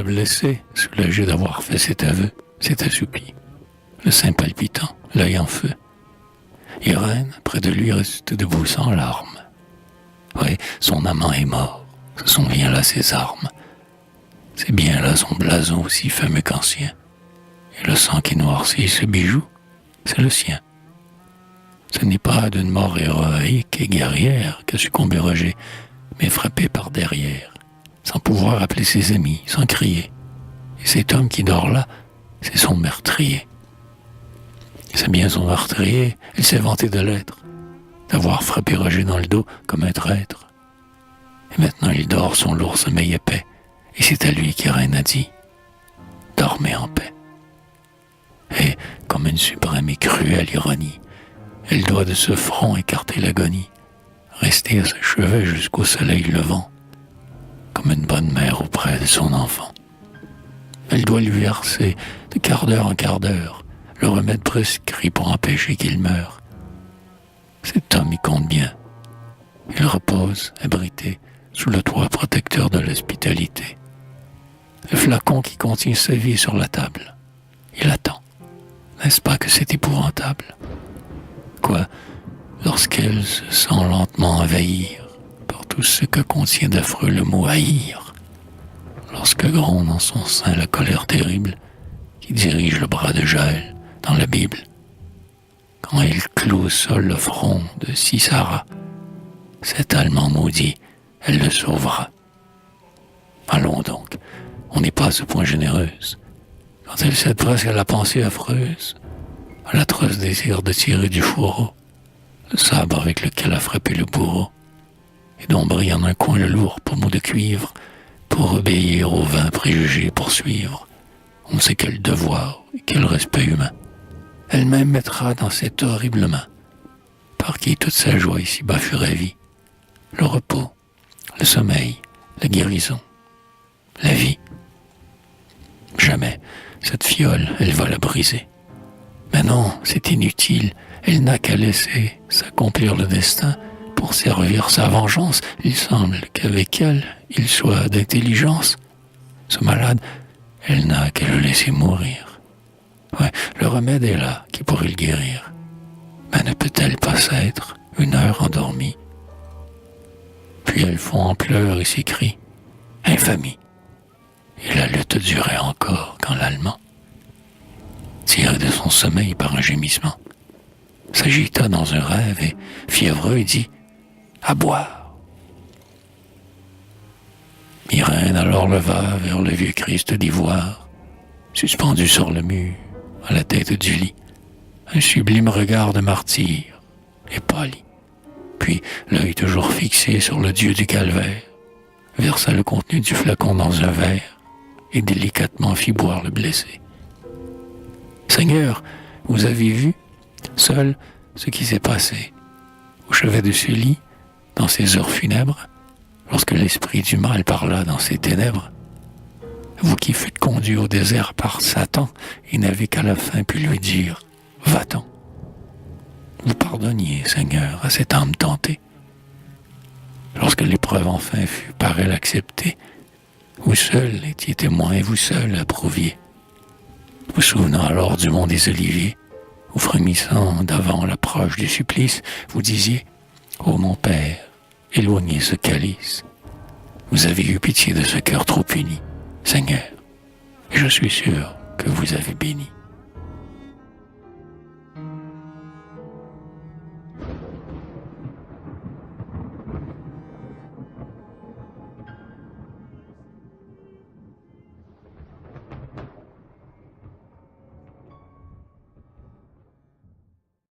blessé, soulagé d'avoir fait cet aveu, s'est assoupi, le sein palpitant, l'œil en feu. Irène, près de lui, reste debout sans larmes. Oui, son amant est mort. Ce sont bien là ses armes. C'est bien là son blason aussi fameux qu'ancien. Et le sang qui noircit ce bijou, c'est le sien. Ce n'est pas d'une mort héroïque et guerrière qu'a succombé Roger, mais frappé par derrière, sans pouvoir appeler ses amis, sans crier. Et cet homme qui dort là, c'est son meurtrier. C'est bien son meurtrier, il s'est vanté de l'être, d'avoir frappé Roger dans le dos comme un traître. Et maintenant il dort son lourd sommeil épais, et c'est à lui qu'Irène a dit « Dormez en paix ». Et, comme une suprême et cruelle ironie, elle doit de ce front écarter l'agonie, rester à ce chevet jusqu'au soleil levant, comme une bonne mère auprès de son enfant. Elle doit lui verser de quart d'heure en quart d'heure le remède prescrit pour empêcher qu'il meure. Cet homme y compte bien. Il repose, abrité, sous le toit protecteur de l'hospitalité. Le flacon qui contient sa vie est sur la table. Il attend. N'est-ce pas que c'est épouvantable? Quoi, lorsqu'elle se sent lentement envahir par tout ce que contient d'affreux le mot haïr, lorsque gronde en son sein la colère terrible qui dirige le bras de Jaël dans la Bible, quand il cloue au sol le front de Sisara, cet Allemand maudit, elle le sauvera. Allons donc, on n'est pas à ce point généreuse. Quand elle cède presque à la pensée affreuse, à l'atroce désir de tirer du fourreau le sabre avec lequel a frappé le bourreau, et dont brille en un coin le lourd pommeau de cuivre pour obéir aux vains préjugés poursuivre, on ne sait quel devoir et quel respect humain. Elle-même mettra dans cette horrible main, par qui toute sa joie ici-bas fut ravie, le repos, le sommeil, la guérison, la vie. Jamais cette fiole, elle va la briser. Mais non, c'est inutile, elle n'a qu'à laisser s'accomplir le destin pour servir sa vengeance. Il semble qu'avec elle, il soit d'intelligence. Ce malade, elle n'a qu'à le laisser mourir. Ouais, le remède est là, qui pourrait le guérir. Mais ne peut-elle pas s'être une heure endormie? Puis elle fond en pleurs et s'écrie « Infamie !» Et la lutte durait encore quand l'Allemand, tiré de son sommeil par un gémissement, s'agita dans un rêve et, fiévreux, dit « À boire !» Irène alors leva vers le vieux Christ d'ivoire, suspendu sur le mur, à la tête du lit, un sublime regard de martyr, et pâlit. Puis, l'œil toujours fixé sur le Dieu du calvaire, versa le contenu du flacon dans un verre et délicatement fit boire le blessé. « Seigneur, vous avez vu, seul, ce qui s'est passé, au chevet de ce lit, dans ces heures funèbres, lorsque l'esprit du mal parla dans ces ténèbres, vous qui fûtes conduit au désert par Satan et n'avez qu'à la fin pu lui dire « Va-t'en ». Vous pardonniez, Seigneur, à cette âme tentée. Lorsque l'épreuve enfin fut par elle acceptée, vous seul étiez témoin et vous seul approuviez. Vous souvenant alors du mont des Oliviers, ou frémissant d'avant l'approche du supplice, vous disiez « Ô mon Père, éloignez ce calice. Vous avez eu pitié de ce cœur trop uni, Seigneur, et je suis sûr que vous avez béni. »